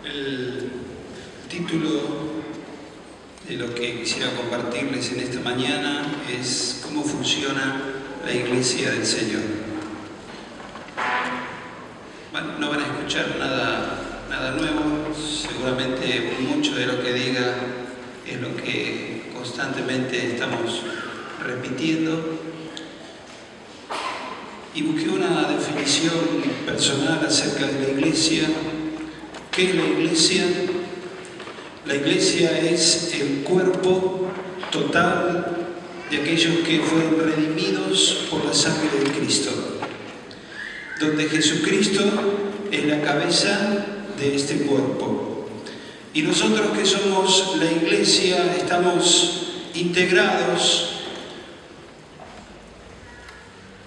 El título de lo que quisiera compartirles en esta mañana es cómo funciona la Iglesia del Señor. No van a escuchar nada nuevo, seguramente mucho de lo que diga es lo que constantemente estamos repitiendo. Y busqué una definición personal acerca de la Iglesia. ¿Qué es la Iglesia? La Iglesia es el cuerpo total de aquellos que fueron redimidos por la sangre de Cristo, donde Jesucristo es la cabeza de este cuerpo. Y nosotros que somos la Iglesia estamos integrados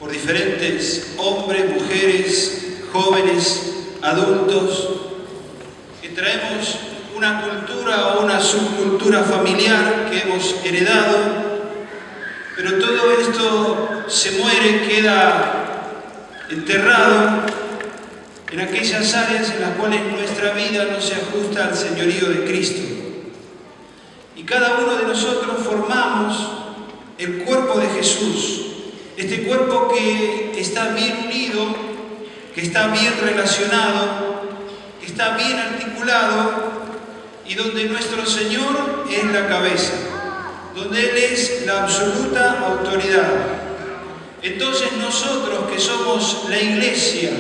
por diferentes hombres, mujeres, jóvenes, adultos, que traemos una cultura o una subcultura familiar que hemos heredado, pero todo esto se muere, queda enterrado en aquellas áreas en las cuales nuestra vida no se ajusta al señorío de Cristo. Y cada uno de nosotros formamos el cuerpo de Jesús, este cuerpo que está bien unido, que está bien relacionado, que está bien articulado y donde nuestro Señor es la cabeza, donde Él es la absoluta autoridad. Entonces nosotros que somos la Iglesia,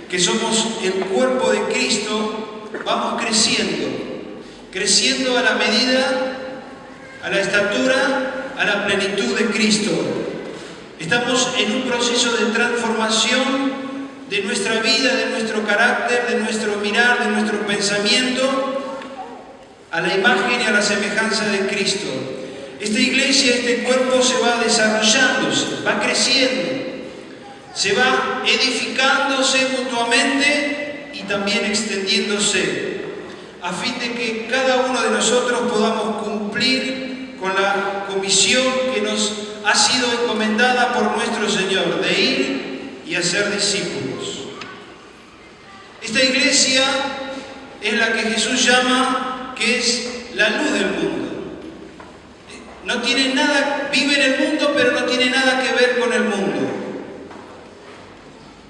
que somos el cuerpo de Cristo, vamos creciendo a la medida, a la estatura, a la plenitud de Cristo. Estamos en un proceso de transformación de nuestra vida, de nuestro carácter, de nuestro mirar, de nuestro pensamiento, a la imagen y a la semejanza de Cristo. Esta iglesia, este cuerpo se va desarrollándose, va creciendo, se va edificándose mutuamente y también extendiéndose, a fin de que cada uno de nosotros podamos cumplir con la comisión que nos ha sido encomendada por nuestro Señor, de ir y hacer discípulos. Esta iglesia es la que Jesús llama que es la luz del mundo. No tiene nada, vive en el mundo, pero no tiene nada que ver con el mundo.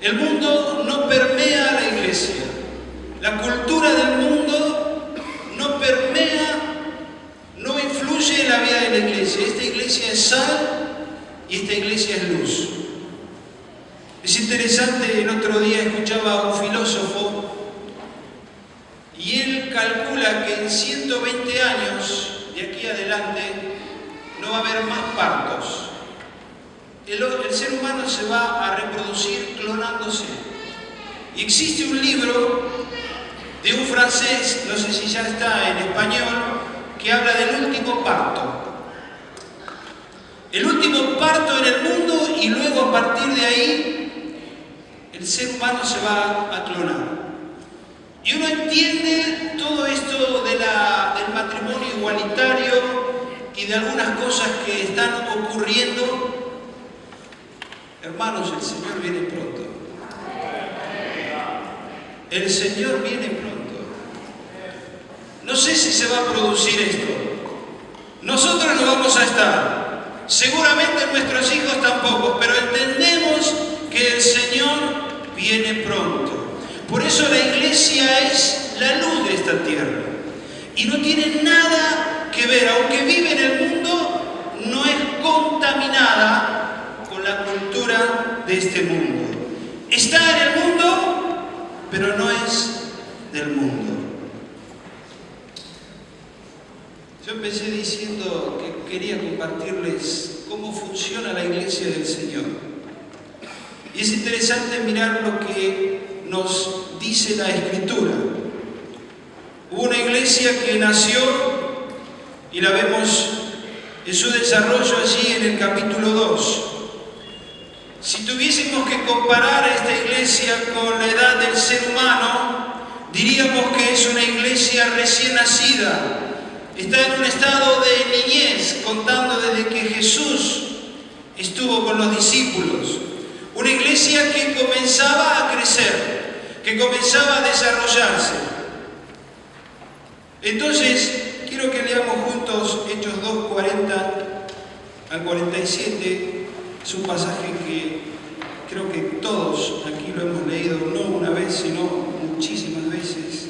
El mundo no permea a la iglesia. La cultura del mundo no permea, no influye en la vida de la iglesia. Esta iglesia es sal y esta iglesia es luz. Es interesante, el otro día escuchaba a un filósofo y él calcula que en 120 años de aquí adelante no va a haber más partos. El ser humano se va a reproducir clonándose. Y existe un libro de un francés, no sé si ya está en español, que habla del último parto. El último parto en el mundo y luego a partir de ahí el ser humano se va a clonar. Y uno entiende todo esto del matrimonio igualitario y de algunas cosas que están ocurriendo. Hermanos, el Señor viene pronto. El Señor viene pronto. No sé si se va a producir esto. Nosotros no vamos a estar. Seguramente nuestros hijos tampoco, pero entendemos que el Señor viene pronto. Por eso la iglesia es la luz de esta tierra. Y no tiene nada que ver, aunque vive en el mundo, no es contaminada con la cultura de este mundo. Está en el mundo, pero no es del mundo. Yo empecé diciendo que quería compartirles cómo funciona la iglesia del Señor. Y es interesante mirar lo que nos dice la Escritura. Hubo una iglesia que nació y la vemos en su desarrollo allí en el capítulo 2. Si tuviésemos que comparar a esta iglesia con la edad del ser humano, diríamos que es una iglesia recién nacida. Está en un estado de niñez, contando desde que Jesús estuvo con los discípulos. Una iglesia que comenzaba a crecer, que comenzaba a desarrollarse. Entonces, quiero que leamos juntos Hechos 2, 40 al 47. Es un pasaje que creo que todos aquí lo hemos leído, no una vez, sino muchísimas veces.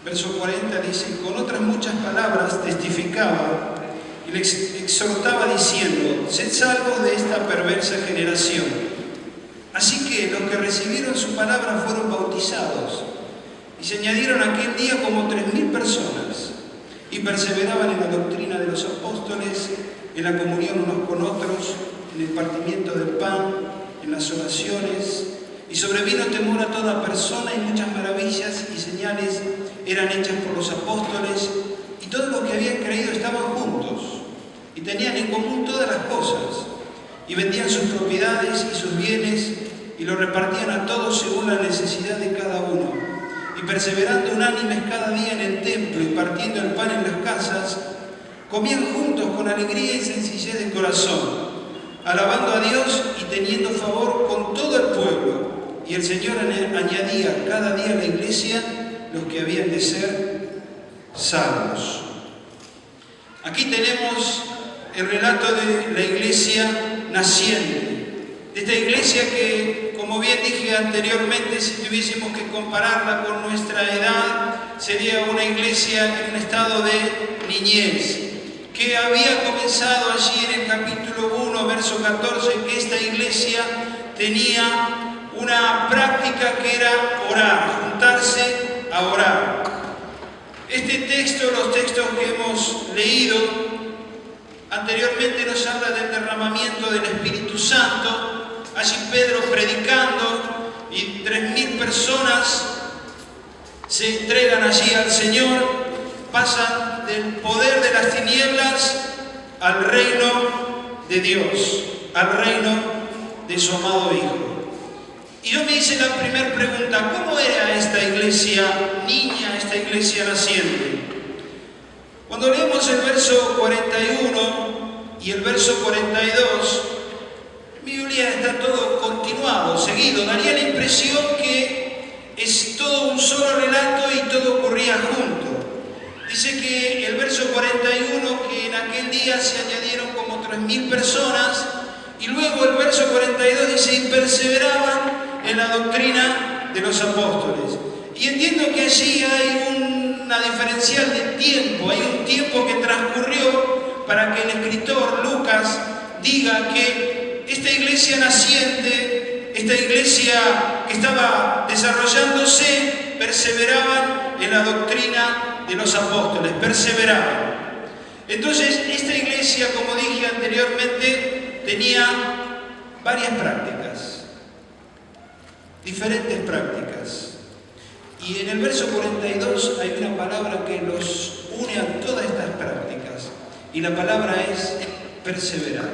Verso 40 dice: con otras muchas palabras testificaba y les exhortaba diciendo: sed salvos de esta perversa generación. Así que los que recibieron su palabra fueron bautizados, y se añadieron aquel día como 3.000 personas, y perseveraban en la doctrina de los apóstoles, en la comunión unos con otros, en el partimiento del pan, en las oraciones, y sobrevino temor a toda persona, y muchas maravillas y señales eran hechas por los apóstoles, y todos los que habían creído estaban juntos, y tenían en común todas las cosas, y vendían sus propiedades y sus bienes, y lo repartían a todos según la necesidad de cada uno, y perseverando unánimes cada día en el templo, y partiendo el pan en las casas, comían juntos con alegría y sencillez de corazón, alabando a Dios y teniendo favor con todo el pueblo. Y el Señor añadía cada día a la iglesia los que habían de ser salvos. Aquí tenemos el relato de la iglesia naciente, de esta iglesia que, como bien dije anteriormente, si tuviésemos que compararla con nuestra edad, sería una iglesia en un estado de niñez, que había comenzado allí en el capítulo 1, verso 14, que esta iglesia tenía una práctica que era orar, juntarse a orar. Este texto, los textos que hemos leído anteriormente, nos habla del derramamiento del Espíritu Santo. Allí Pedro predicando y 3.000 personas se entregan allí al Señor, pasan del poder de las tinieblas al reino de Dios, al reino de su amado Hijo. Y yo me hice la primera pregunta: ¿cómo era esta iglesia niña, esta iglesia naciente? Cuando leemos el verso 41 y el verso 42, mi Biblia está todo continuado, seguido. Daría la impresión que es todo un solo relato y todo ocurría junto. Dice que el verso 41, que en aquel día se añadieron como 3.000 personas, y luego el verso 42 dice: y perseveraban en la doctrina de los apóstoles. Y entiendo que allí hay una diferencial de tiempo, hay un tiempo que transcurrió para que el escritor Lucas diga que esta iglesia naciente, esta iglesia que estaba desarrollándose, perseveraban en la doctrina de los apóstoles, perseveraban. Entonces, esta iglesia, como dije anteriormente, tenía varias prácticas, diferentes prácticas. Y en el verso 42 hay una palabra que los une a todas estas prácticas. Y la palabra es perseverar.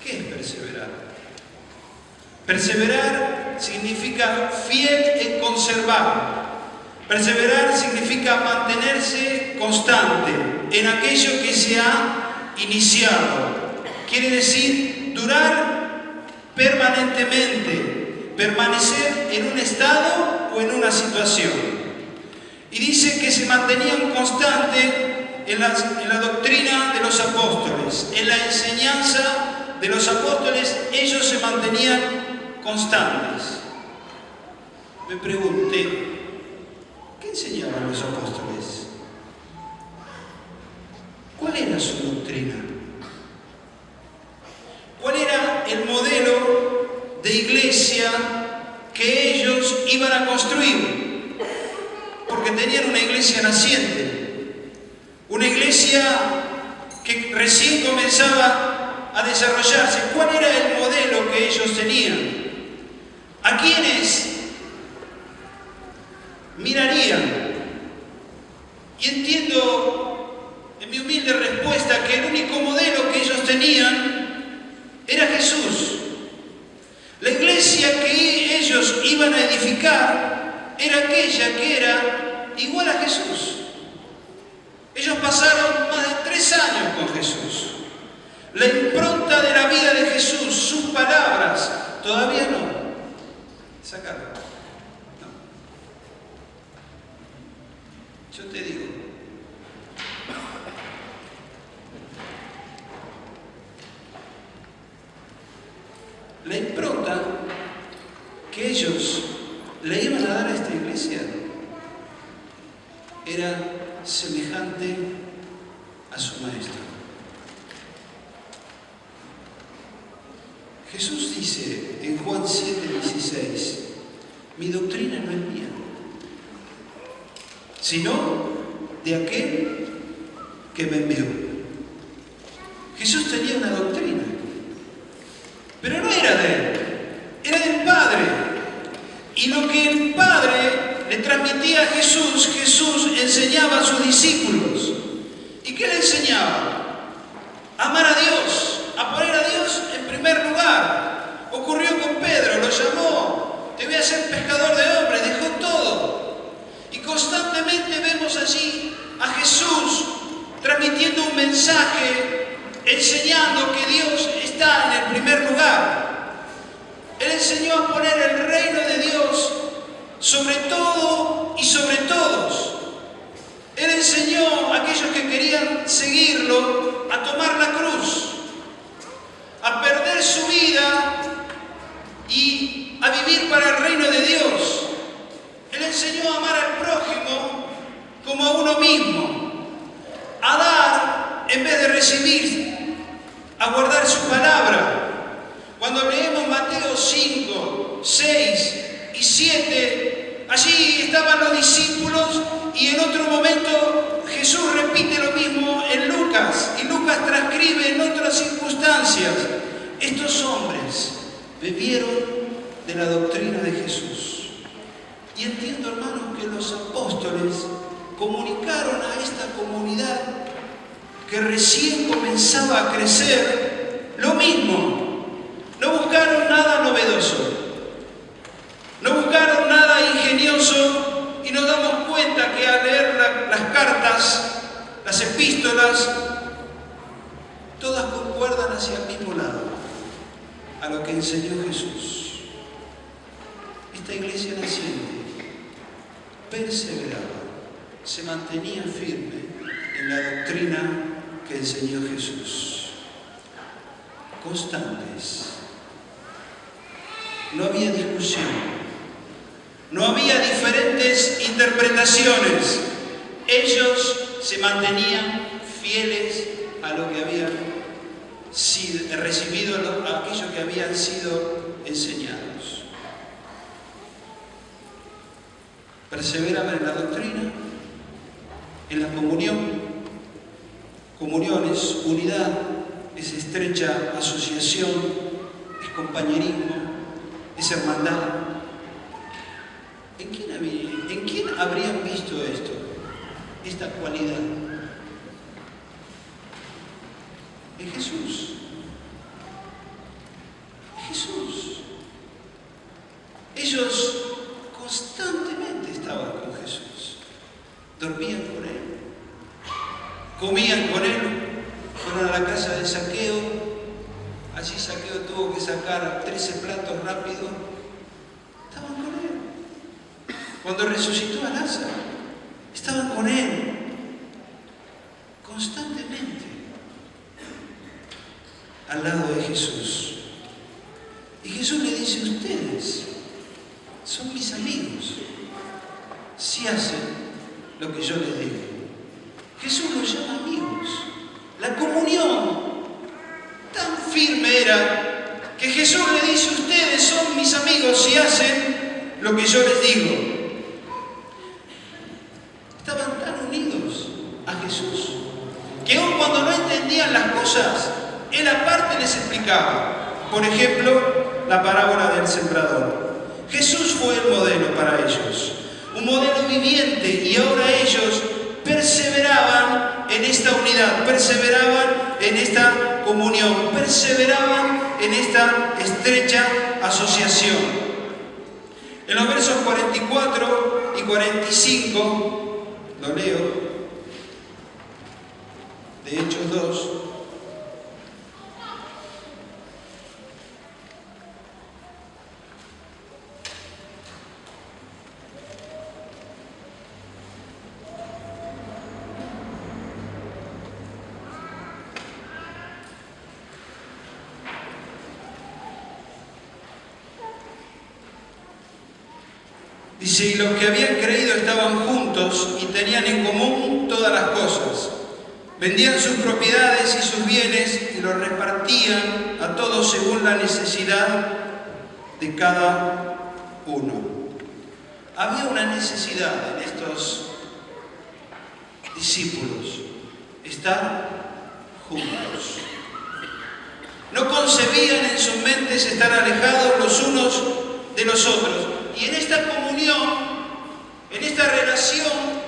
¿Qué es perseverar? Perseverar significa fiel en conservar. Perseverar significa mantenerse constante en aquello que se ha iniciado. Quiere decir durar permanentemente, permanecer en un estado o en una situación. Y dice que se mantenían constantes en la doctrina de los apóstoles, en la enseñanza de los apóstoles. Ellos se mantenían constantes. Me pregunté, ¿qué enseñaban los apóstoles? ¿Cuál era su doctrina? ¿Cuál era el modelo de iglesia que ellos iban a construir? Porque tenían una iglesia naciente, una iglesia que recién comenzaba a desarrollarse. ¿Cuál era el modelo que ellos tenían? ¿A quiénes mirarían? Y entiendo, en mi humilde respuesta, que el único modelo que ellos tenían era Jesús. La iglesia que ellos iban a edificar era aquella que era igual a Jesús. Ellos pasaron más de 3 años con Jesús. La impronta de la vida de Jesús, sus palabras, todavía no. Sácalo. No. Yo te digo. La impronta que ellos le iban a dar a esta iglesia era semejante a su maestro. Jesús dice en Juan 7:16, mi doctrina no es mía, sino de aquel que me envió. Jesús tenía una doctrina, pero no era de él, era del Padre. Y lo que el Padre le transmitía a Jesús, Jesús enseñaba a sus discípulos. ¿Y qué le enseñaba? A amar a Dios, a poner a Dios en primer lugar. Ocurrió con Pedro, lo llamó, te voy a hacer pescador de hombres, dejó todo. Y constantemente vemos allí a Jesús transmitiendo un mensaje, enseñando que Dios está en el primer lugar. Él enseñó a poner el reino de Dios sobre todo y sobre todos. Él enseñó a aquellos que querían seguirlo a tomar la cruz, a perder su vida y a vivir para el reino de Dios. Él enseñó a amar al prójimo como a uno mismo, a dar en vez de recibir, a guardar su palabra. Cuando leemos Mateo 5, 6 y 7, allí estaban los discípulos y en otro momento Jesús repite lo mismo en Lucas, y Lucas transcribe en otras circunstancias. Estos hombres bebieron de la doctrina de Jesús. Y entiendo, hermanos, que los apóstoles comunicaron a esta comunidad que recién comenzaba a crecer lo mismo. No buscaron nada novedoso, no buscaron nada ingenioso, y nos damos cuenta que al leer las cartas, las epístolas, todas concuerdan hacia el mismo lado, a lo que enseñó Jesús. Esta iglesia naciente perseveraba, se mantenía firme en la doctrina que enseñó Jesús. Constantes. No había discusión, no había diferentes interpretaciones. Ellos se mantenían fieles a lo que habían recibido, a aquello que habían sido enseñados. Perseveraban en la doctrina, en la comunión. Comunión es unidad, es estrecha asociación, es compañerismo, es hermandad. ¿En quién habrían visto esto? Esta cualidad. En Jesús. Jesús. Ellos constantemente estaban con Jesús. Dormían con Él. Comían con Él. Fueron a la casa de Zaqueo. Allí Zaqueo tuvo que sacar 13 platos rápido. Estaban con Él. Cuando resucitó a Lázaro, estaban con Él. Constantemente. Al lado de Jesús. Y Jesús le dice: ustedes son mis amigos si hacen lo que yo les digo. Jesús los llama amigos. La comunión tan firme era que Jesús le dice: ustedes son mis amigos si hacen lo que yo les digo. Estaban tan unidos a Jesús que aun cuando no entendían las cosas, Él aparte les explicaba. Por ejemplo, la parábola del sembrador. Jesús fue el modelo para ellos, un modelo viviente, y ahora ellos perseveraban en esta unidad, perseveraban en esta comunión, perseveraban en esta estrecha asociación. En los versos 44 y 45, lo leo: Hechos 2. Dice, y los que habían creído estaban juntos y tenían en común todas las cosas. Vendían sus propiedades y sus bienes y los repartían a todos según la necesidad de cada uno. Había una necesidad en estos discípulos, estar juntos. No concebían en sus mentes estar alejados los unos de los otros. Y en esta comunión, en esta relación,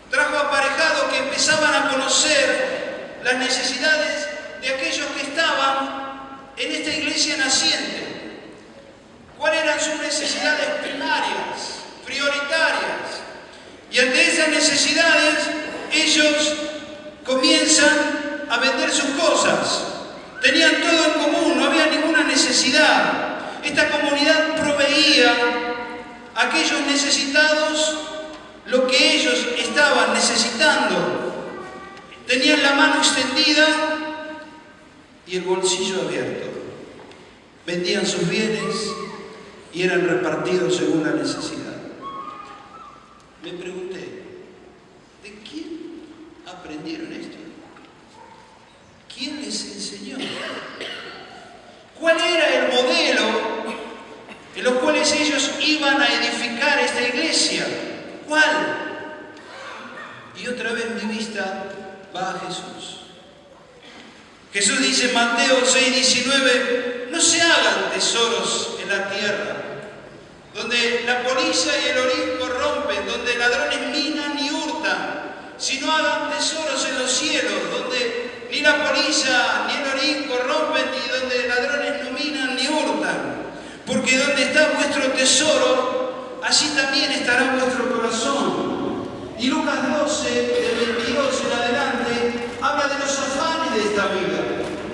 trajo aparejado que empezaban a conocer las necesidades de aquellos que estaban en esta iglesia naciente. ¿Cuáles eran sus necesidades primarias, prioritarias? Y ante esas necesidades, ellos comienzan a vender sus cosas. Tenían todo en común, no había ninguna necesidad. Esta comunidad proveía a aquellos necesitados lo que ellos estaban necesitando. Tenían la mano extendida y el bolsillo abierto. Vendían sus bienes y eran repartidos según la necesidad. Me pregunté, ¿de quién aprendieron esto? ¿Quién les enseñó? ¿Cuál era el modelo en los cuales ellos iban a edificar esta iglesia? ¿Cuál? Y otra vez mi vista va a Jesús. Jesús dice en Mateo 6:19, no se hagan tesoros en la tierra, donde la polilla y el orín corrompen, donde ladrones minan y hurtan, sino hagan tesoros en los cielos, donde ni la polilla ni el orín corrompen, ni donde ladrones no minan ni hurtan. Porque donde está vuestro tesoro, allí también estará vuestro corazón. Y Lucas 12, del 22 en adelante, habla de los afanes de esta vida,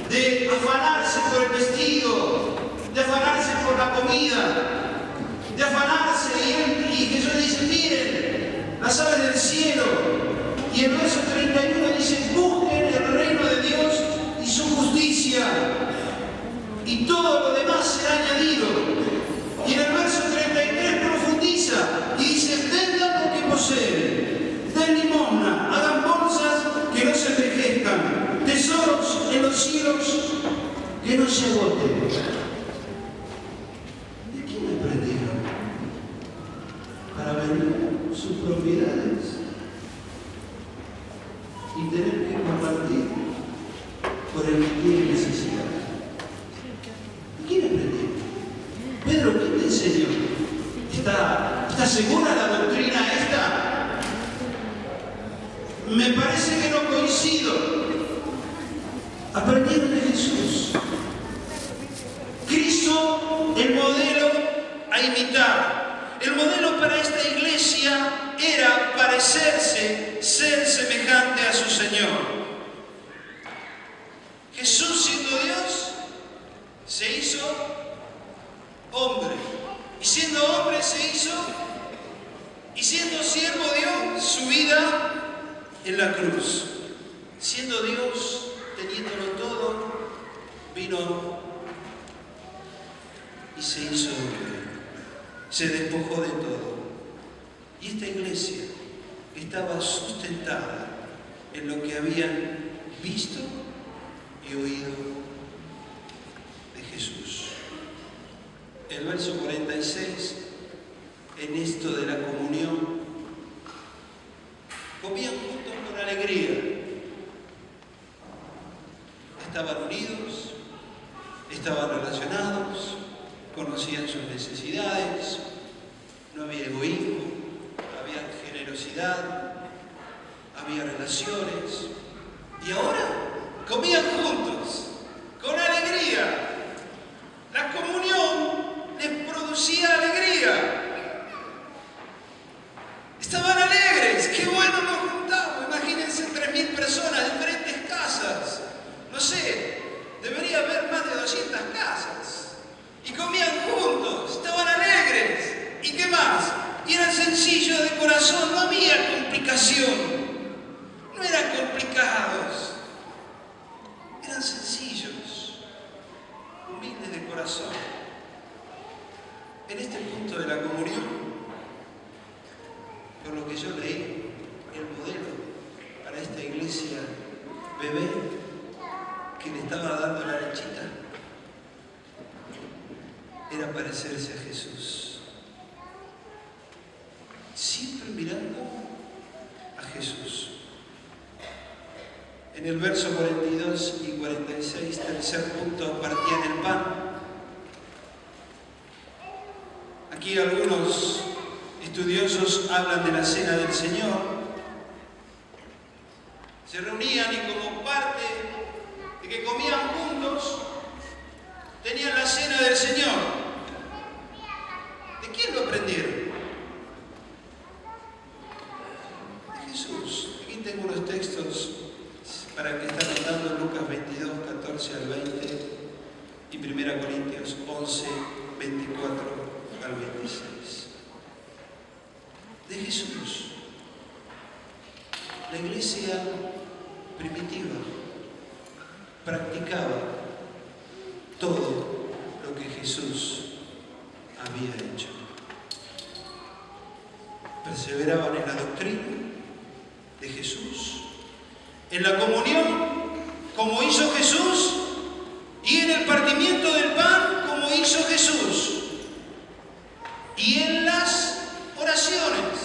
de afanarse por el vestido, de afanarse por la comida, de afanarse. Y Jesús dice, miren, las aves del cielo. Y el verso 31 dice, busquen el reino de Dios y su justicia, y todo lo demás será añadido. Y en el verso 33 profundiza y dice, vendan lo que poseen, den limosna, hagan bolsas que no se envejezcan, tesoros en los cielos que no se agoten. ¿De quién aprendieron? Para vender sus propiedades y tener que compartir por el que tiene necesidad. ¿Quién aprendió? Pedro, ¿quién te enseñó? ¿Está segura la doctrina esta? Me parece que no coincido. Aprendieron de Jesús. Cristo, el modelo a imitar. El modelo para esta iglesia era parecerse, ser semejante a su Señor. Jesús, siendo Dios, se hizo hombre. Y siendo hombre se hizo, y siendo siervo dio su vida en la cruz. Siendo Dios, teniéndolo todo, vino y se hizo hombre. Se despojó de todo. Y esta iglesia estaba sustentada en lo que habían visto y oído de Jesús. El verso 46, en esto de la comunión, comían juntos con alegría. Estaban unidos, estaban relacionados, conocían sus necesidades, no había egoísmo, había generosidad, había relaciones. Y ahora comían juntos, con alegría. La comunión les producía alegría. Estaban alegres. Qué bueno nos juntamos. Imagínense 3.000 personas, diferentes casas. sé, debería haber más de 200 casas. Y comían juntos, estaban alegres. ¿Y qué más? Y eran sencillos de corazón, no había complicación. No eran complicados, eran sencillos, humildes de corazón. En este punto de la comunión, por lo que yo leí, el modelo para esta iglesia bebé que le estaba dando la lechita era parecerse a Jesús. Siempre mirando a Jesús. En el verso 42 y 46, tercer punto, partían el pan. Aquí algunos estudiosos hablan de la cena del Señor. Se reunían y como parte de que comían juntos, tenían la cena del Señor. ¿De quién lo aprendieron? De Jesús. Aquí tengo unos textos para que está anotando Lucas 22, 14 al 20 y 1 Corintios 11, 24 al 26. De Jesús. La iglesia primitiva practicaba todo lo que Jesús había hecho. Perseveraban en la doctrina de Jesús, en la comunión, como hizo Jesús, y en el partimiento del pan, como hizo Jesús, y en las oraciones.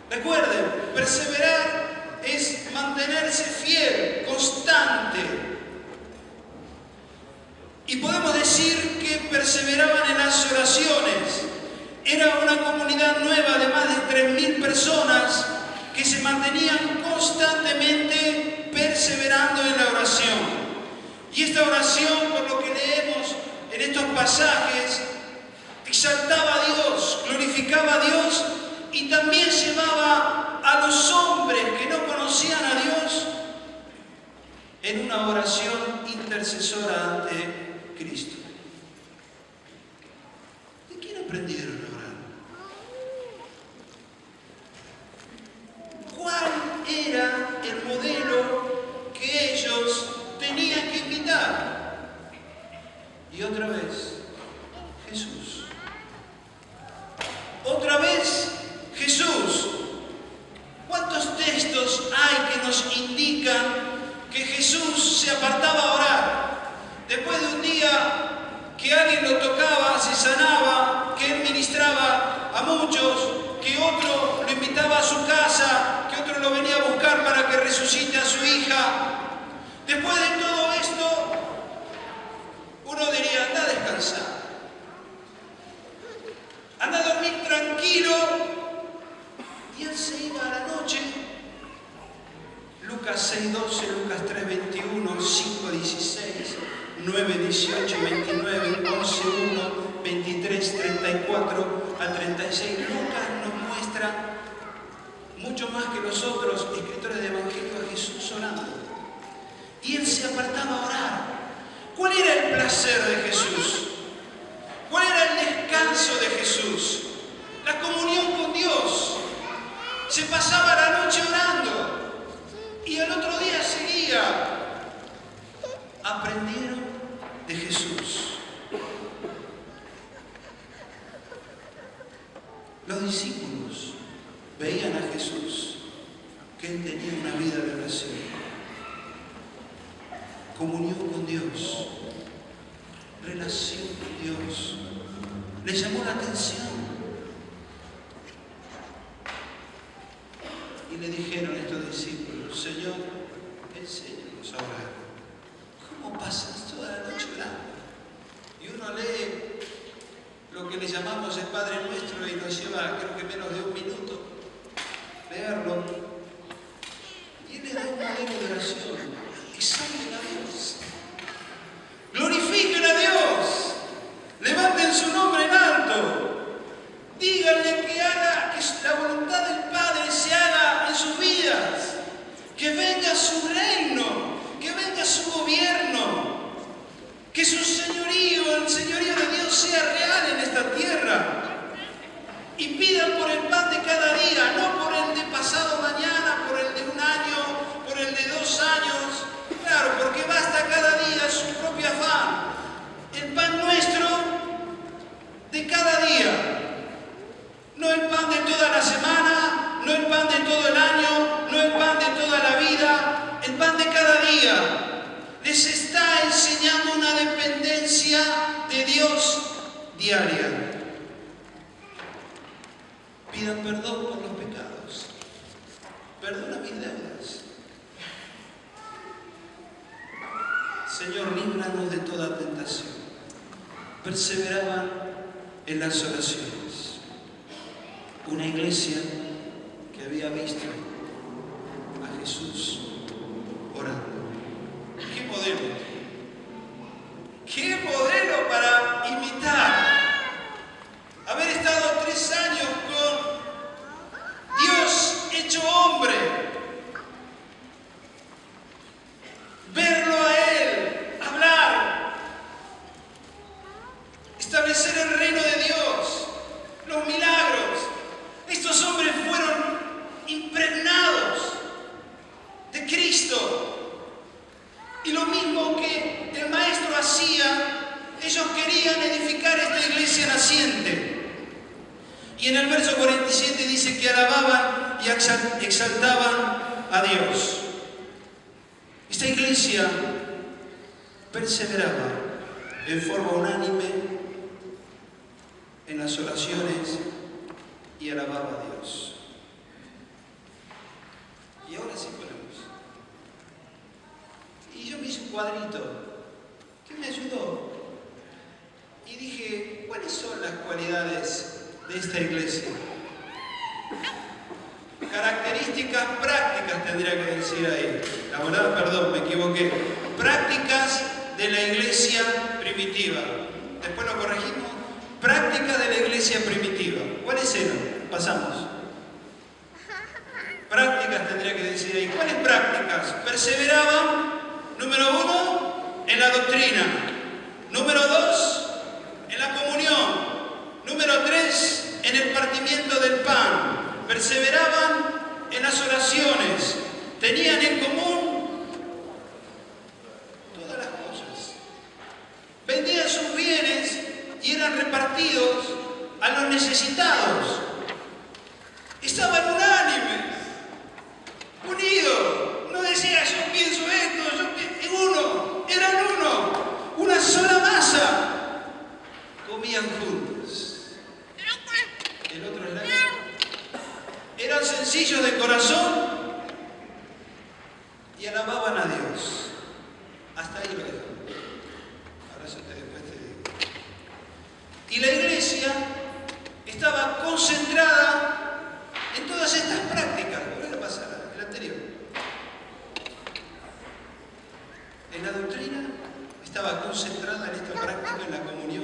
Recuerden, perseverar es mantenerse fiel, constante. Y podemos decir que perseveraban en las oraciones. Era una comunidad nueva de más de 3.000 personas que se mantenían constantemente perseverando en la oración. Y esta oración, por lo que leemos en estos pasajes, exaltaba a Dios, glorificaba a Dios y también llevaba a los hombres que no conocían a Dios en una oración intercesora ante Cristo. ¿De quién aprendieron a orar? ¿Cuál era el modelo que ellos tenían que imitar? Y otra vez, Jesús. Otra vez, Jesús. ¿Cuántos textos hay que nos indican que Jesús se apartaba a orar? Después de un día que alguien lo tocaba, se sanaba, que él ministraba a muchos, que otro lo invitaba a su casa, que otro lo venía a buscar para que resucite a su hija. Después de todo esto, uno diría, anda a descansar. Anda a dormir tranquilo. Y él se iba a la noche. Lucas 6:12, Lucas 3:21, 5:16, 9:18, 29, 11:1, 23, 34 a 36. Lucas nos muestra mucho más que los otros escritores de Evangelio a Jesús orando. Y él se apartaba a orar. ¿Cuál era el placer de Jesús? ¿Cuál era el descanso de Jesús? La comunión con Dios. Se pasaba la noche orando y al otro día seguía. Aprendieron de Jesús. Los discípulos veían a Jesús, que él tenía una vida de oración, comunión con Dios, relación con Dios. Les llamó la atención. Y le dijeron a estos discípulos, Señor, enséñanos a orar. ¿Cómo pasas toda la noche orando? Y uno lee lo que le llamamos el Padre Nuestro y nos lleva, creo que menos de un minuto, leerlo. Y él les da un modelo de oración. Exalten a Dios. Glorifiquen a Dios. Levanten su nombre en alto. Díganle que haga, que la voluntad del Padre se haga en sus vidas. Que venga su reino, que venga su gobierno. Que su señorío, el señorío de Dios sea real en esta tierra. Y pidan por el pan de cada día, no por el de pasado mañana, por el de un año, por el de 2 años. Claro, porque basta cada día su propio afán. El pan nuestro de cada día. No el pan de toda la semana, no el pan de todo el año, no el pan de toda la vida. El pan de cada día. Les está enseñando una dependencia de Dios diaria. Pidan perdón por los pecados. Perdona mis deudas. Señor, líbranos de toda tentación. Perseveraban en las oraciones. Una iglesia que había visto a Jesús orando. ¡Qué modelo! ¡Qué modelo para imitar! Haber estado 3 años con Dios hecho hombre. Verlo a Él, hablar. Establecer el reino de Dios. Los milagros. Estos hombres fueron impregnados de Cristo. Y lo mismo que el maestro hacía, ellos querían edificar esta iglesia naciente. Y en el verso 47 dice que alababan y exaltaban a Dios. Esta iglesia perseveraba en forma unánime en las oraciones y alababa a Dios. Y ahora sí ponemos. Y yo me hice un cuadrito que me ayudó. Y dije, ¿cuáles son las cualidades de esta iglesia? Características prácticas tendría que decir ahí. La verdad, perdón, me equivoqué. Prácticas de la iglesia primitiva. Después lo corregimos. Prácticas de la iglesia primitiva. ¿Cuáles eran? Pasamos. Prácticas tendría que decir ahí. ¿Cuáles prácticas? Perseveraban, número 1, en la doctrina. Número 2, en la comunión. Número 3, en el partimiento del pan. Perseveraban en las oraciones. Tenían en común todas las cosas. Vendían sus bienes y eran repartidos a los necesitados. Estaban unánimes, unidos. No decía yo pienso esto, yo pienso uno. Eran uno, una sola masa. Comían juntos. El otro es la... Eran sencillos de corazón y alababan a Dios. Hasta ahí lo dejo. Ahora yo después te digo. Y la iglesia estaba concentrada en todas estas prácticas. Volver a pasar, el anterior. En la doctrina estaba concentrada en esta práctica, en la comunión,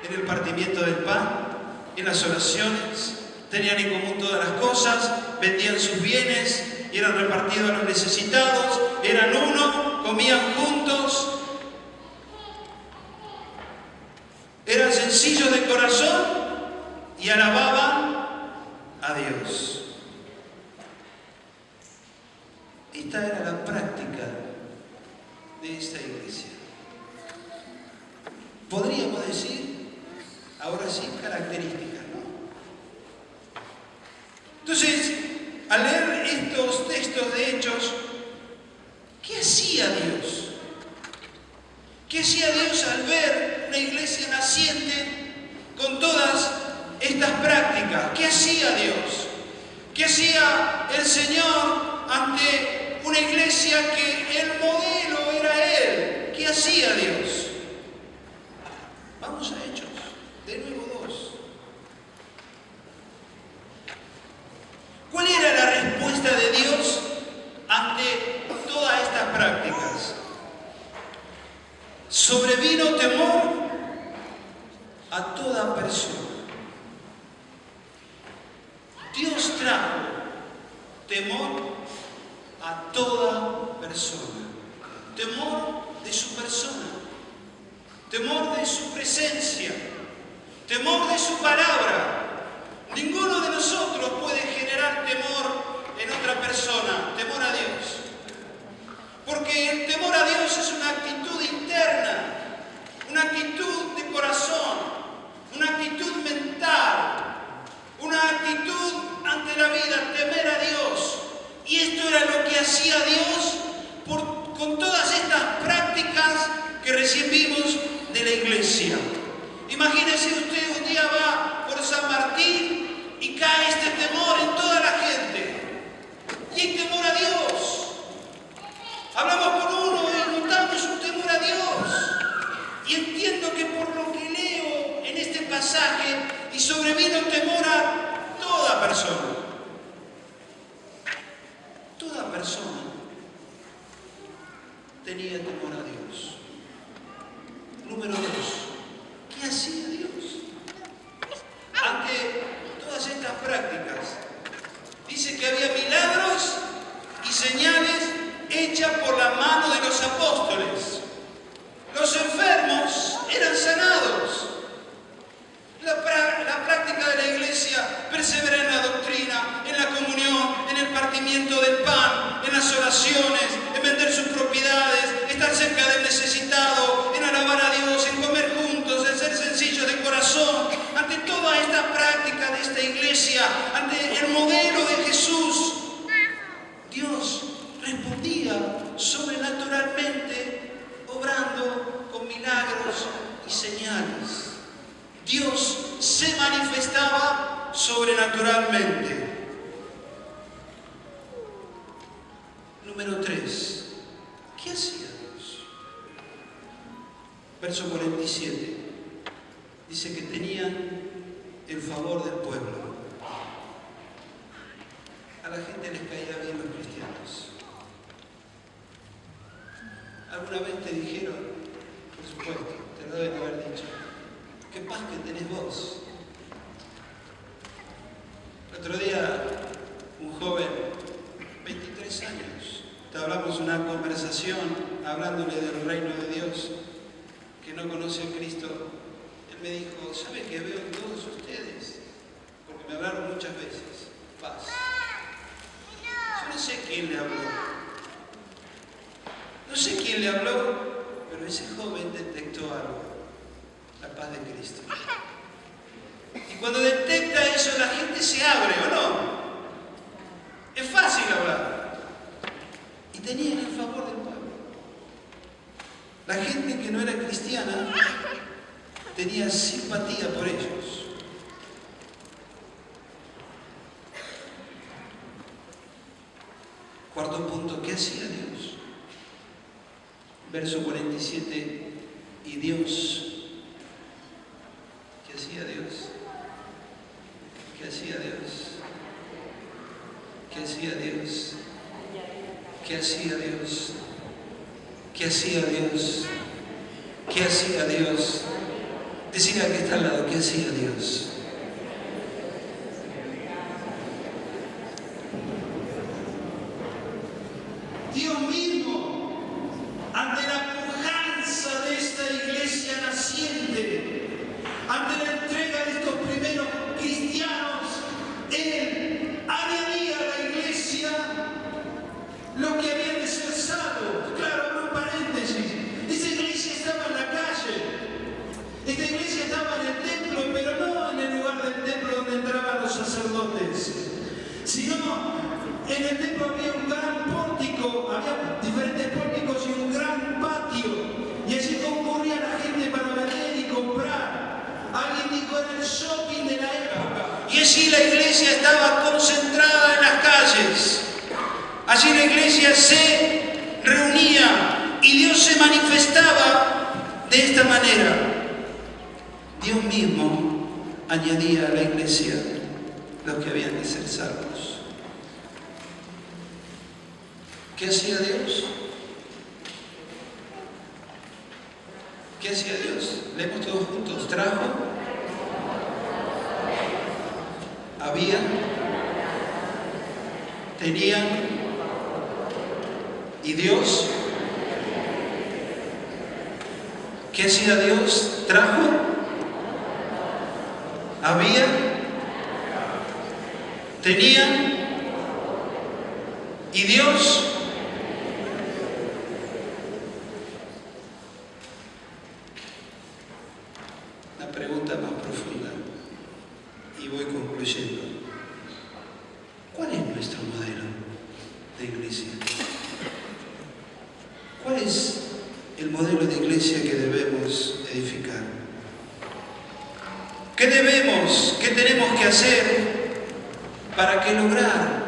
en el partimiento del pan, en las oraciones. Tenían en común todas las cosas, vendían sus bienes y eran repartidos a los necesitados, eran uno, comían juntos, eran sencillos de corazón y alababan a Dios. Esta era la práctica de esta iglesia. Podríamos decir, ahora sí, características, ¿no? Entonces, al leer estos textos de Hechos, ¿qué hacía Dios? ¿Qué hacía Dios al ver una iglesia naciente con todas estas prácticas? ¿Qué hacía Dios? ¿Qué hacía el Señor ante una iglesia que el modelo era Él? ¿Qué hacía Dios? Vamos a Hechos, de nuevo 2. ¿Cuál era la respuesta de Dios ante todas estas prácticas? Sobrevino temor a toda persona. Dios trajo temor a toda persona. Temor de su persona. temor de su presencia, temor de su palabra. Ninguno de nosotros puede generar temor en otra persona, temor a Dios. Porque el temor a Dios es una actitud interna, una actitud de corazón, una actitud mental, una actitud ante la vida, temer a Dios. Y esto era lo que hacía Dios con todas estas prácticas que recién vimos de la iglesia. Imagínese usted, un día va por San Martín y cae este temor en toda la gente. Y hay temor a Dios. Hablamos con uno y notamos un temor a Dios. Y entiendo que por lo que leo en este pasaje, y sobrevino temor a toda persona. Toda persona tenía temor a Dios. Número 2, ¿qué hacía Dios ante todas estas prácticas? Dice que había milagros y señales hechas por la mano de los apóstoles. Los enfermos eran sanados. La práctica de la iglesia persevera en la doctrina, en la comunión, en el partimiento del pan, en las oraciones, en vender sus propiedades, estar cerca del necesitado, en alabar a Dios, en comer juntos, en ser sencillos de corazón. Ante toda esta práctica de esta iglesia, ante el modelo de Jesús, Dios respondía sobrenaturalmente, obrando con milagros y señales. Dios se manifestaba sobrenaturalmente. Número 3. ¿Qué hacía Dios? Verso 47. Dice que tenían el favor del pueblo. A la gente les caía bien los cristianos. ¿Alguna vez te dijeron? Por supuesto, te lo deben haber dicho. ¡Qué paz que tenés vos! El otro día, un joven, 23 años, hablamos una conversación hablándole del reino de Dios, que no conoce a Cristo. Él me dijo, ¿sabe que veo en todos ustedes? Porque me hablaron muchas veces, paz. Yo no sé quién le habló. No sé quién le habló, pero ese joven detectó algo. La paz de Cristo. Y cuando detecta eso, la gente se abre, ¿o no? Es fácil hablar. Y tenían el favor del pueblo. La gente que no era cristiana tenía simpatía por ellos. Cuarto punto, ¿qué hacía Dios? Verso 47, y Dios. ¿Qué hacía Dios? ¿Qué hacía Dios? ¿Qué hacía Dios? ¿Qué hacía Dios? ¿Qué hacía Dios? ¿Qué hacía Dios? Decirle al que está al lado, ¿qué hacía Dios? Dios mismo, ante la pujanza de esta iglesia naciente, ante la entrega de estos primeros cristianos, Él añadía a la iglesia lo que habían de ser salvos. Claro, abro un paréntesis. Esa iglesia estaba en la calle. Esta iglesia estaba en el templo, pero no en el lugar del templo donde entraban los sacerdotes, sino en el templo había un gran pórtico, había diferentes pórticos y un gran patio. Y allí concurría la gente para vender y comprar. Alguien dijo, era el shopping de la época. Y allí la iglesia estaba concentrada en las calles. Allí la iglesia se reunía y Dios se manifestaba de esta manera. Dios mismo añadía a la iglesia los que habían de ser salvos. ¿Qué hacía Dios? ¿Qué hacía Dios? Leemos todos juntos. Trajo, había, tenían, y Dios ¿Qué hacía Dios? ¿Trajo? ¿Había? ¿Tenía? ¿Y Dios? Una pregunta más profunda y voy concluyendo. ¿Cuál es nuestro modelo de iglesia? ¿Cuál es el modelo de iglesia que debemos edificar? ¿Qué tenemos que hacer para lograr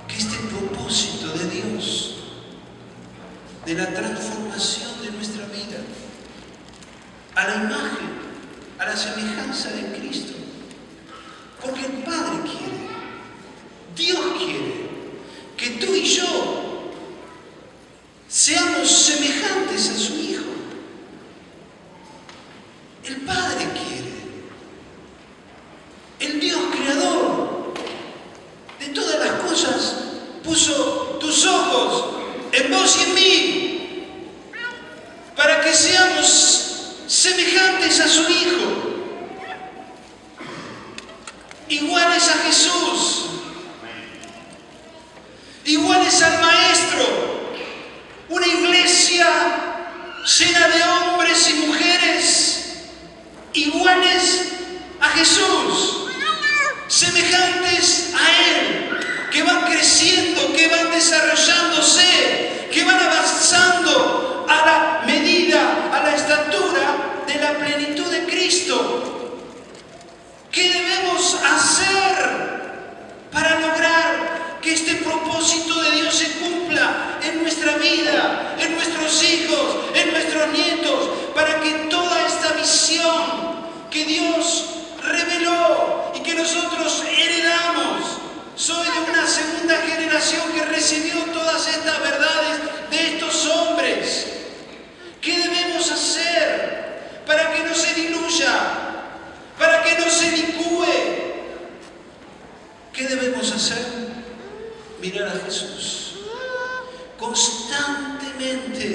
que este propósito de Dios, de la transformación de nuestra vida, a la imagen, a la semejanza de Cristo? Porque el Padre quiere, Dios quiere que tú y yo seamos semejantes a su Hijo. El Padre quiere. El Dios creador de todas las cosas puso tus ojos en vos y en mí para que seamos semejantes a su Hijo, iguales a Jesús, iguales al Maestro. Una iglesia llena de hombres y mujeres iguales a Jesús, semejantes a Él, que van creciendo, que van desarrollándose, que van avanzando a la medida, a la estatura de la plenitud de Cristo. ¿Qué debemos hacer para lograr que este propósito de Dios se cumpla en nuestra vida, en nuestros hijos, en nuestros nietos, para que toda esta visión que Dios reveló y que nosotros heredamos? Soy de una segunda generación que recibió todas estas verdades de estos hombres. ¿Qué debemos hacer para que no se diluya, para que no se licúe? ¿Qué debemos hacer? Mirar a Jesús. Constantemente,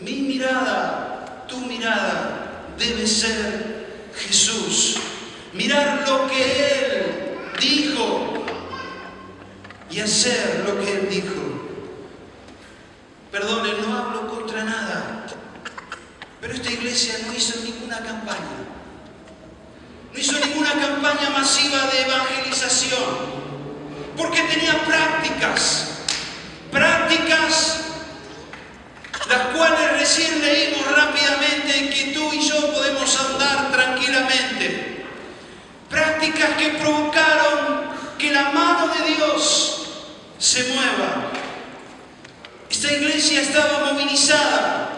mi mirada, tu mirada, debe ser Jesús. Mirar lo que Él dijo y hacer lo que Él dijo. Perdonen, no hablo contra nada, pero esta iglesia no hizo ninguna campaña. No hizo ninguna campaña masiva de evangelización, porque tenía prácticas, las cuales recién leímos rápidamente y que tú y yo podemos andar tranquilamente. Prácticas que provocaron que la mano de Dios se mueva. Esta iglesia estaba movilizada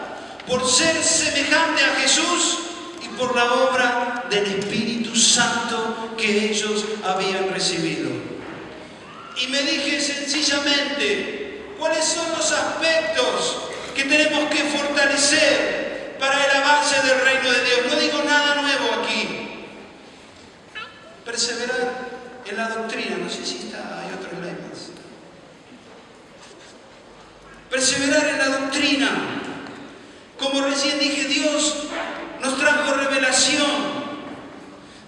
por ser semejante a Jesús y por la obra del Espíritu Santo que ellos habían recibido. Y me dije sencillamente, ¿cuáles son los aspectos que tenemos que fortalecer para el avance del reino de Dios? No digo nada nuevo aquí. Perseverar en la doctrina. No sé si hay otro slide más. Perseverar en la doctrina. Como recién dije, Dios nos trajo revelación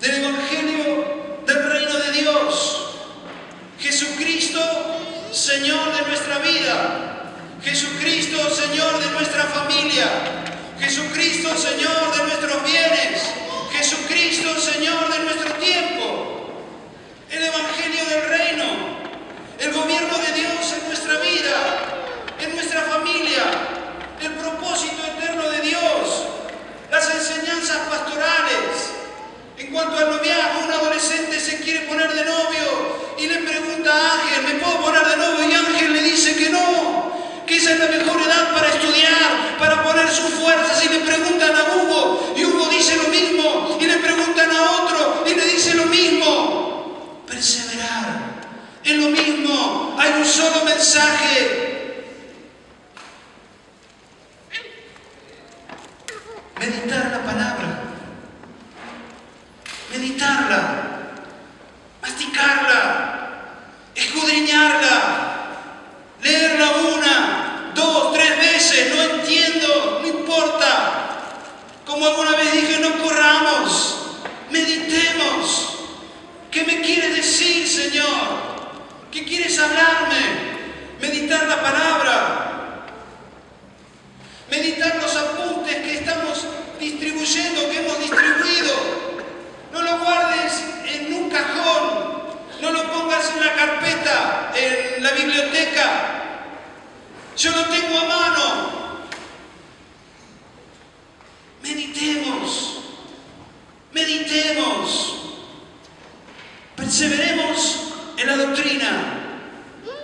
del Evangelio del reino de Dios. Jesucristo, Señor de nuestra vida. Jesucristo, Señor de nuestra familia. Jesucristo, Señor de nuestros bienes. Jesucristo, Señor de nuestro tiempo. El Evangelio del reino. El gobierno de Dios en nuestra vida, en nuestra familia. El propósito eterno de Dios. Las enseñanzas pastorales. En cuanto al noviazgo, un adolescente se quiere poner de novio y le pregunta a Ángel, ¿me puedo poner de novio? Y Ángel le dice que no, que esa es la mejor edad para estudiar, para poner sus fuerzas. Y le preguntan a Hugo, y Hugo dice lo mismo. Y le preguntan a otro, y le dice lo mismo. Perseverar en lo mismo. Hay un solo mensaje. Meditar la palabra. Meditarla. Masticarla. Escudriñarla. Leerla 1, 2, 3 veces. Perseveremos en la doctrina,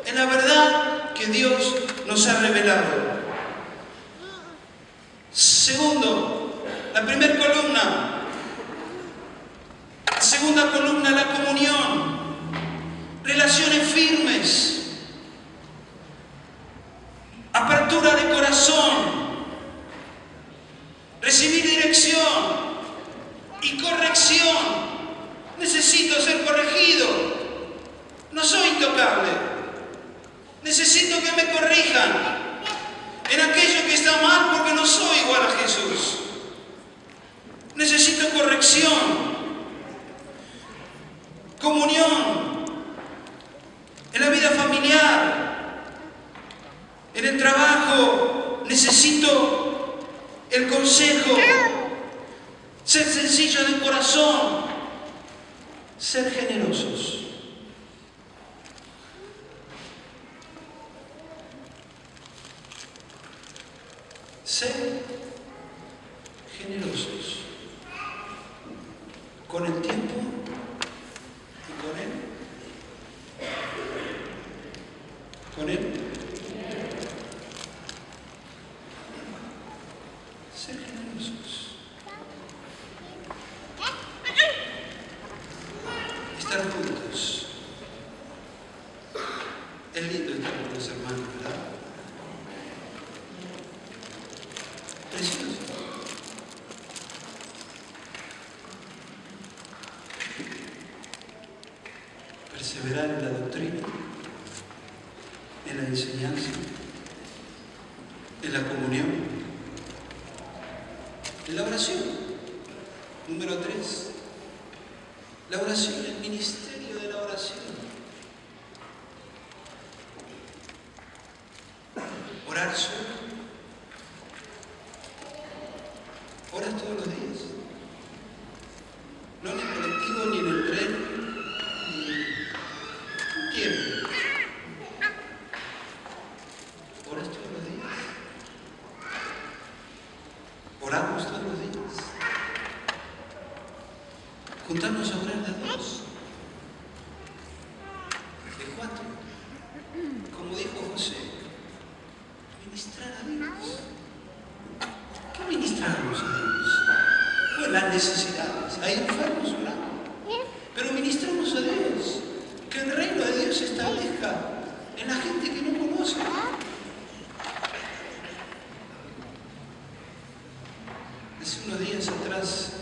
en la verdad que Dios nos ha revelado. Segundo, la primera columna. Segunda columna, la comunión. Relaciones firmes. Apertura de corazón. Recibir dirección y corrección. Necesito ser corregido. No soy intocable. Necesito que me corrijan en aquello que está mal porque no soy igual a Jesús. Necesito corrección. Comunión. En la vida familiar. En el trabajo. Necesito el consejo. Ser sencillo de corazón. Ser generosos. Ser generosos con el tiempo y con él. Con él. Ser generosos. Estar juntos. Es lindo estar con los hermanos, ¿verdad? Precioso. Perseverar en la doctrina, en la enseñanza, en la comunión, en la oración. Número 3. La oración, el ministerio de la oración. Orar solo. ¿Oras todos los días? No en el colectivo, ni en el tren, ni un tiempo. ¿Oras todos los días? ¿Oramos todos los días? ¿Juntarnos a orar de 2? ¿De 4? Como dijo José, ministrar a Dios. ¿Qué ministramos a Dios? Pues las necesidades. Hay enfermos, oramos. Pero ministramos a Dios. Que el reino de Dios se establezca en la gente que no conoce. Hace unos días atrás,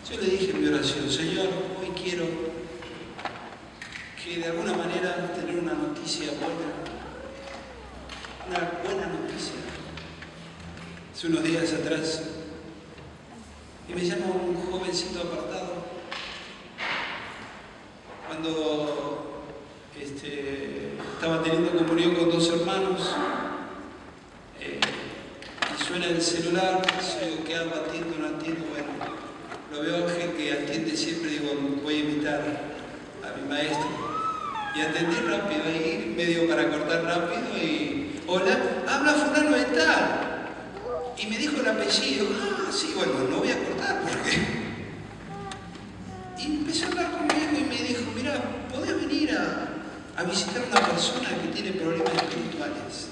yo le dije en mi oración, Señor, hoy quiero que de alguna manera tener una noticia buena. Una buena noticia. Hace unos días atrás, y me llama un jovencito apartado, cuando estaba teniendo comunión con 2 hermanos, y suena el celular, digo, ¿qué hago? ¿Atiendo? ¿No atiendo? Bueno, lo veo a Ángel que atiende siempre, digo, voy a invitar a mi maestro. Y atendí rápido, ahí medio para cortar rápido, y hola, habla fulano de tal. Y me dijo el apellido. Ah, sí, bueno, no voy a cortar porque... Y empezó a hablar conmigo y me dijo, mira, ¿podés venir a visitar a una persona que tiene problemas espirituales?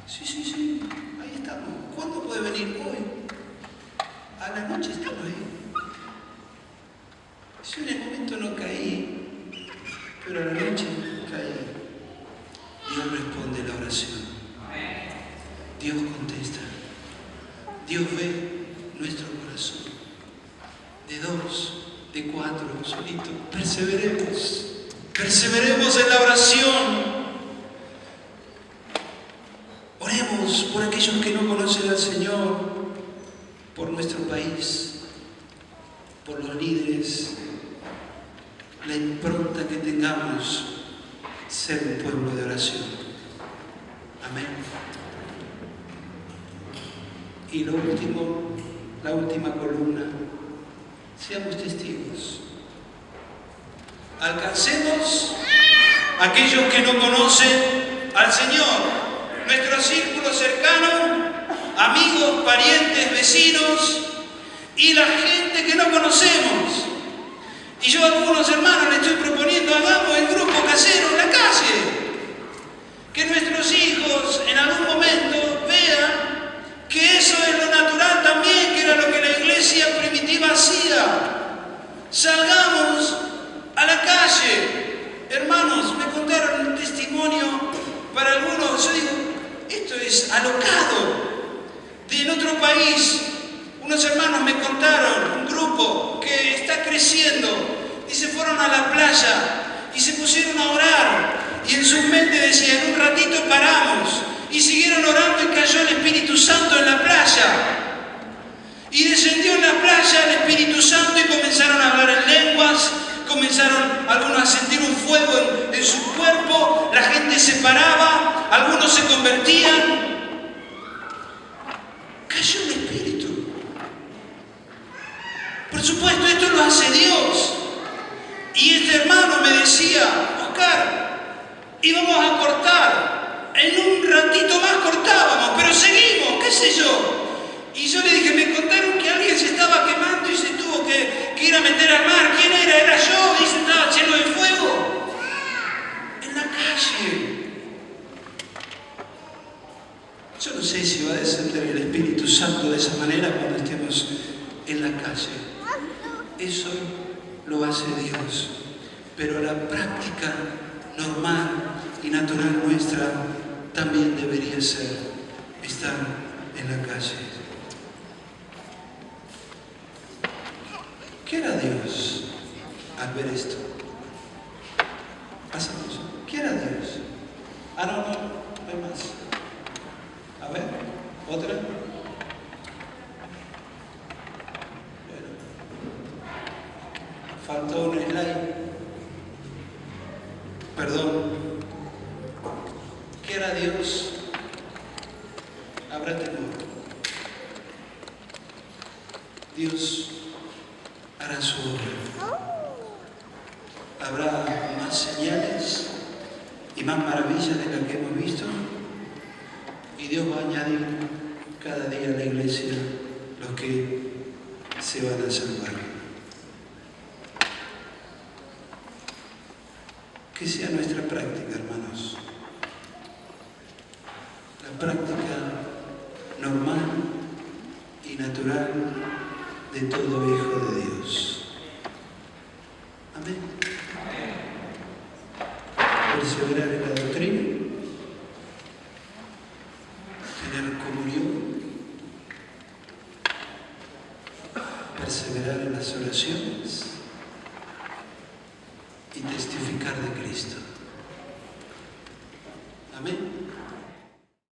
Sí, ahí estamos. ¿Cuándo podés venir? Hoy. A la noche estamos ahí. Yo en el momento no caí, pero a la noche caí. Dios responde la oración. Dios contesta. Dios ve nuestro corazón. De 2, de 4, solito. Perseveremos. Perseveremos en la oración. Oremos por aquellos que no conocen al Señor, por nuestro país, por los líderes, la impronta que tengamos, ser un pueblo de oración. Amén. Y lo último, la última columna, seamos testigos. Alcancemos a aquellos que no conocen al Señor, nuestro círculo cercano, amigos, parientes, vecinos y la gente que no conocemos. Y yo a algunos hermanos les estoy proponiendo, hagamos el grupo casero en la calle. Que nuestros hijos en algún momento vean que eso es lo natural también, que era lo que la iglesia primitiva hacía. Salgamos a la calle. Hermanos, me contaron un testimonio para algunos. Yo digo, esto es alocado. En otro país, unos hermanos me contaron, un grupo que está creciendo, y se fueron a la playa y se pusieron a orar. Y en su mente decían, en un ratito paramos. Y siguieron orando y cayó el Espíritu Santo en la playa. Y descendió en la playa el Espíritu Santo y comenzaron a hablar en lenguas. Comenzaron algunos a sentir un fuego en su cuerpo. La gente se paraba, algunos se convertían. Cayó el Espíritu. Por supuesto, esto lo hace Dios. Y este hermano me decía, Oscar, íbamos a cortar. En un ratito más cortábamos, pero seguimos, qué sé yo. Y yo le dije, me contaron que alguien se estaba quemando y se tuvo que ir a meter al mar. ¿Quién era? Era yo. Dice, estaba lleno de fuego. En la calle. Yo no sé si va a descender el Espíritu Santo de esa manera cuando estemos en la calle. Eso lo hace Dios. Pero la práctica normal y natural nuestra también debería ser estar en la calle. ¿Qué hará Dios al ver esto? Pasamos. ¿Qué hará Dios? Ah, no hay más. A ver, otra. Bueno, faltó un slide. Perdón. ¿Qué hará Dios? Habrá temor. Dios hará su obra. Habrá más señales y más maravillas de las que hemos visto. Y Dios va a añadir cada día a la iglesia los que se van a salvar. Que sea nuestra práctica, hermanos. La práctica normal y natural de todo hijo de Dios. Amén. Perseverar en la doctrina, tener comunión, perseverar en las oraciones y testificar de Cristo.